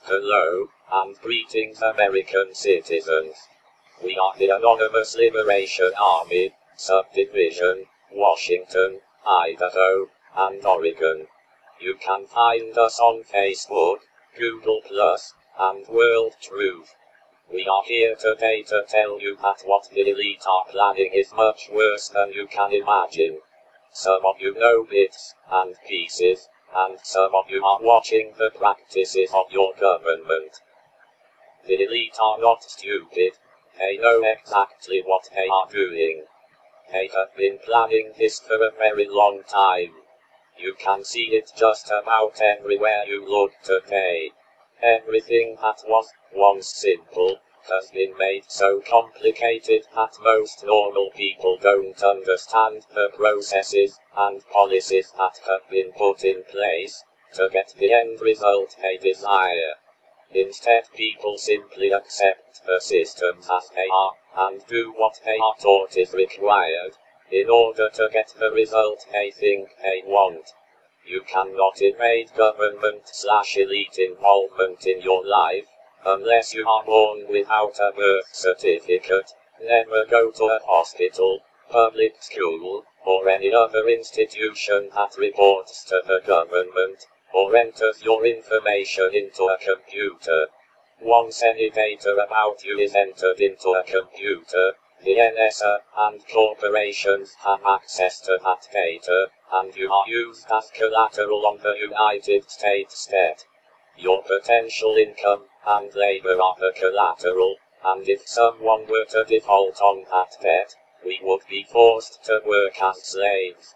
Hello, and greetings American citizens. We are the Anonymous Liberation Army, Subdivision, Washington, Idaho, and Oregon. You can find us on Facebook, Google+, and World Truth. We are here today to tell you that what the elite are planning is much worse than you can imagine. Some of you know bits and pieces, and some of you are watching the practices of your government. The elite are not stupid. They know exactly what they are doing. They have been planning this for a very long time. You can see it just about everywhere you look today. Everything that was once simple has been made so complicated that most normal people don't understand the processes and policies that have been put in place to get the end result they desire. Instead, people simply accept the systems as they are, and do what they are taught is required, in order to get the result they think they want. You cannot evade government/elite involvement in your life, unless you are born without a birth certificate, never go to a hospital, public school, or any other institution that reports to the government, or enters your information into a computer. Once any data about you is entered into a computer, the NSA and corporations have access to that data, and you are used as collateral on the United States debt. Your potential income and labor are the collateral, and if someone were to default on that debt, we would be forced to work as slaves.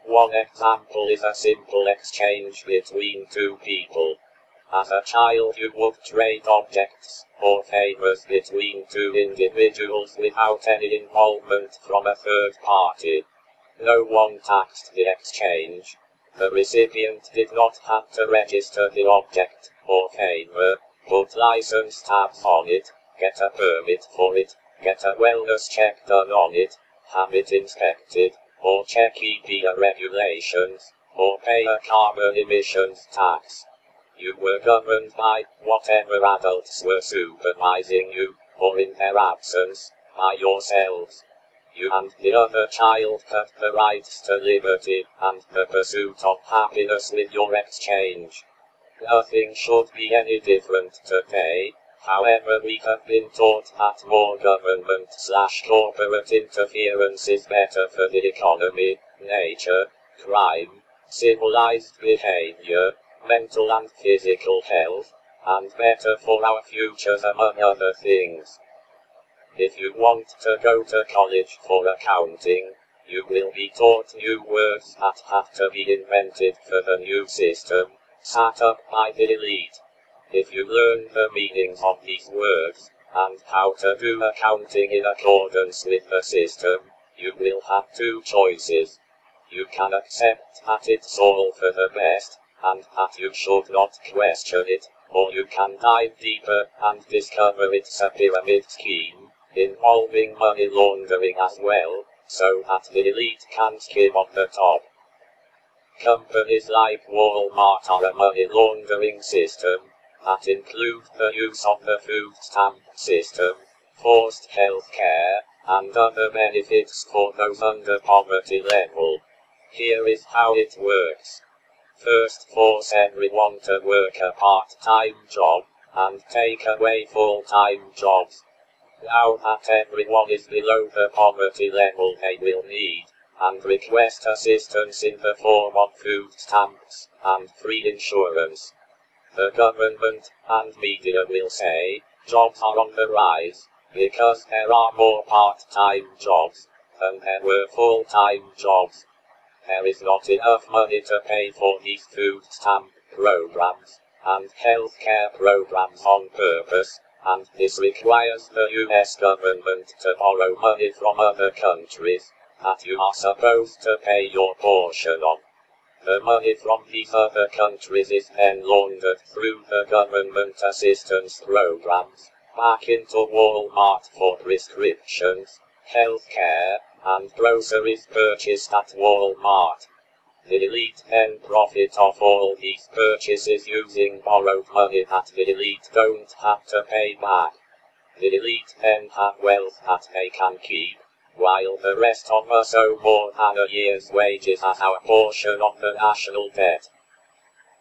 One example is a simple exchange between two people. As a child, you would trade objects or favors between two individuals without any involvement from a third party. No one taxed the exchange. The recipient did not have to register the object or favor, put license tabs on it, get a permit for it, get a wellness check done on it, have it inspected, or check EPA regulations, or pay a carbon emissions tax. You were governed by whatever adults were supervising you, or in their absence, by yourselves. You and the other child have the rights to liberty and the pursuit of happiness with your exchange. Nothing should be any different today. However, we have been taught that more government/corporate interference is better for the economy, nature, crime, civilized behavior, mental and physical health, and better for our futures among other things. If you want to go to college for accounting, you will be taught new words that have to be invented for the new system, set up by the elite. If you learn the meanings of these words, and how to do accounting in accordance with the system, you will have two choices. You can accept that it's all for the best, and that you should not question it, or you can dive deeper and discover it's a pyramid scheme, involving money laundering as well, so that the elite can skim off the top. Companies like Walmart are a money laundering system that include the use of the food stamp system, forced health care, and other benefits for those under poverty level. Here is how it works. First, force everyone to work a part-time job, and take away full-time jobs. Now that everyone is below the poverty level they will need, and request assistance in the form of food stamps and free insurance. The government and media will say, jobs are on the rise, because there are more part-time jobs than there were full-time jobs. There is not enough money to pay for these food stamp programs and healthcare programs on purpose, and this requires the US government to borrow money from other countries that you are supposed to pay your portion of. The money from these other countries is then laundered through the government assistance programs back into Walmart for prescriptions, health care, and groceries purchased at Walmart. The elite then profit off all these purchases using borrowed money that the elite don't have to pay back. The elite then have wealth that they can keep, while the rest of us owe more than a year's wages as our portion of the national debt.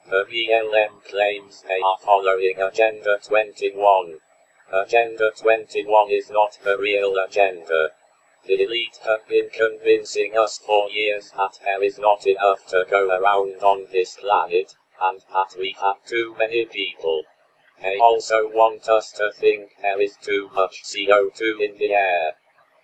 The BLM claims they are following Agenda 21. Agenda 21 is not the real agenda. The elite have been convincing us for years that there is not enough to go around on this planet, and that we have too many people. They also want us to think there is too much CO2 in the air.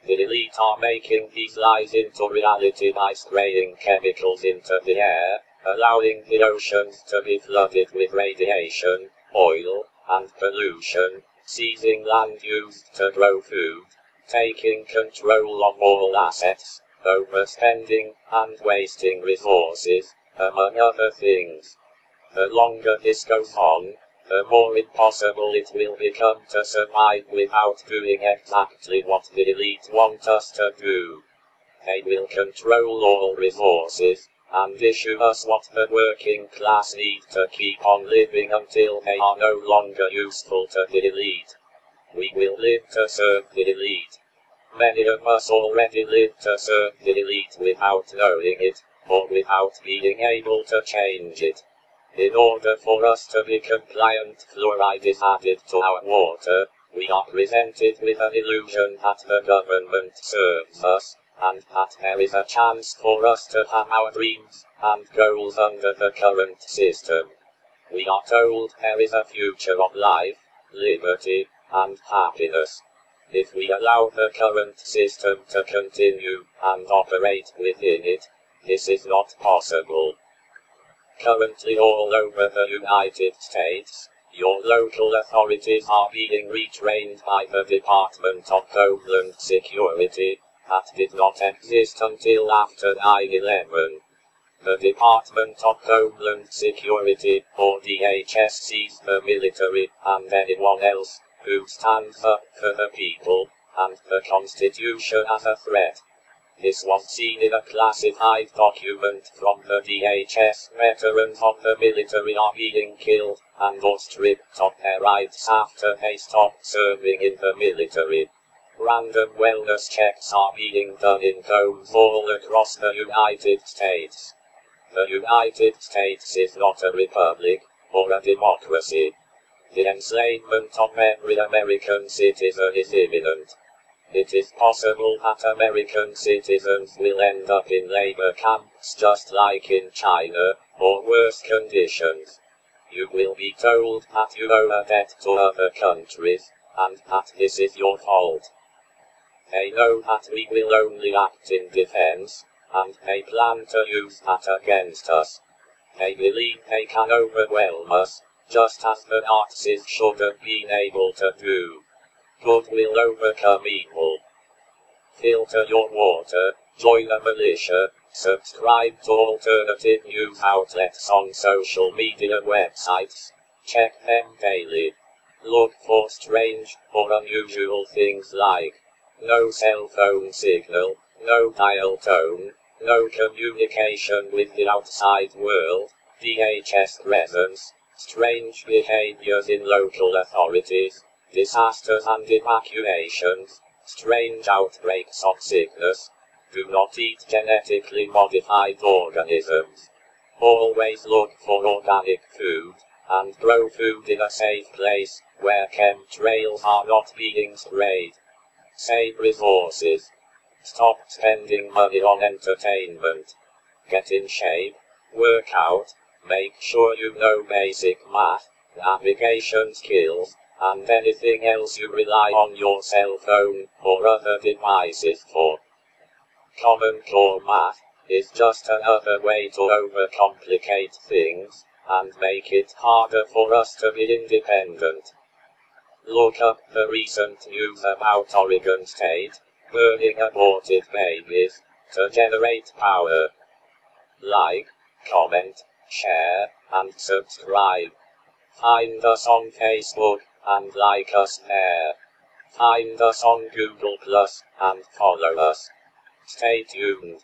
The elite are making these lies into reality by spraying chemicals into the air, allowing the oceans to be flooded with radiation, oil, and pollution, seizing land used to grow food, taking control of all assets, overspending and wasting resources, among other things. The longer this goes on, the more impossible it will become to survive without doing exactly what the elite want us to do. They will control all resources, and issue us what the working class need to keep on living until they are no longer useful to the elite. We will live to serve the elite. Many of us already live to serve the elite without knowing it, or without being able to change it. In order for us to be compliant, fluoride is added to our water. We are presented with an illusion that the government serves us, and that there is a chance for us to have our dreams and goals under the current system. We are told there is a future of life, liberty, and happiness. If we allow the current system to continue and operate within it, this is not possible. Currently all over the United States, your local authorities are being retrained by the Department of Homeland Security, that did not exist until after 9/11. The Department of Homeland Security, or DHS, sees the military, and anyone else, who stands up for the people, and the Constitution as a threat. This was seen in a classified document from the DHS. Veterans of the military are being killed, and or stripped of their rights after they stop serving in the military. Random wellness checks are being done in homes all across the United States. The United States is not a republic, or a democracy. The enslavement of every American citizen is imminent. It is possible that American citizens will end up in labor camps just like in China, or worse conditions. You will be told that you owe a debt to other countries, and that this is your fault. They know that we will only act in defense, and they plan to use that against us. They believe they can overwhelm us, just as the Nazis should have been able to do. Good will overcome evil. Filter your water, join a militia, subscribe to alternative news outlets on social media websites. Check them daily. Look for strange or unusual things like no cell phone signal, no dial tone, no communication with the outside world, DHS presence, strange behaviors in local authorities, disasters and evacuations, strange outbreaks of sickness. Do not eat genetically modified organisms. Always look for organic food, and grow food in a safe place, where chemtrails are not being sprayed. Save resources. Stop spending money on entertainment. Get in shape, work out, make sure you know basic math, navigation skills, and anything else you rely on your cell phone or other devices for. Common Core math is just another way to overcomplicate things, and make it harder for us to be independent. Look up the recent news about Oregon State burning aborted babies to generate power. Like, comment, share, and subscribe. Find us on Facebook, and like us there. Find us on Google+, and follow us. Stay tuned.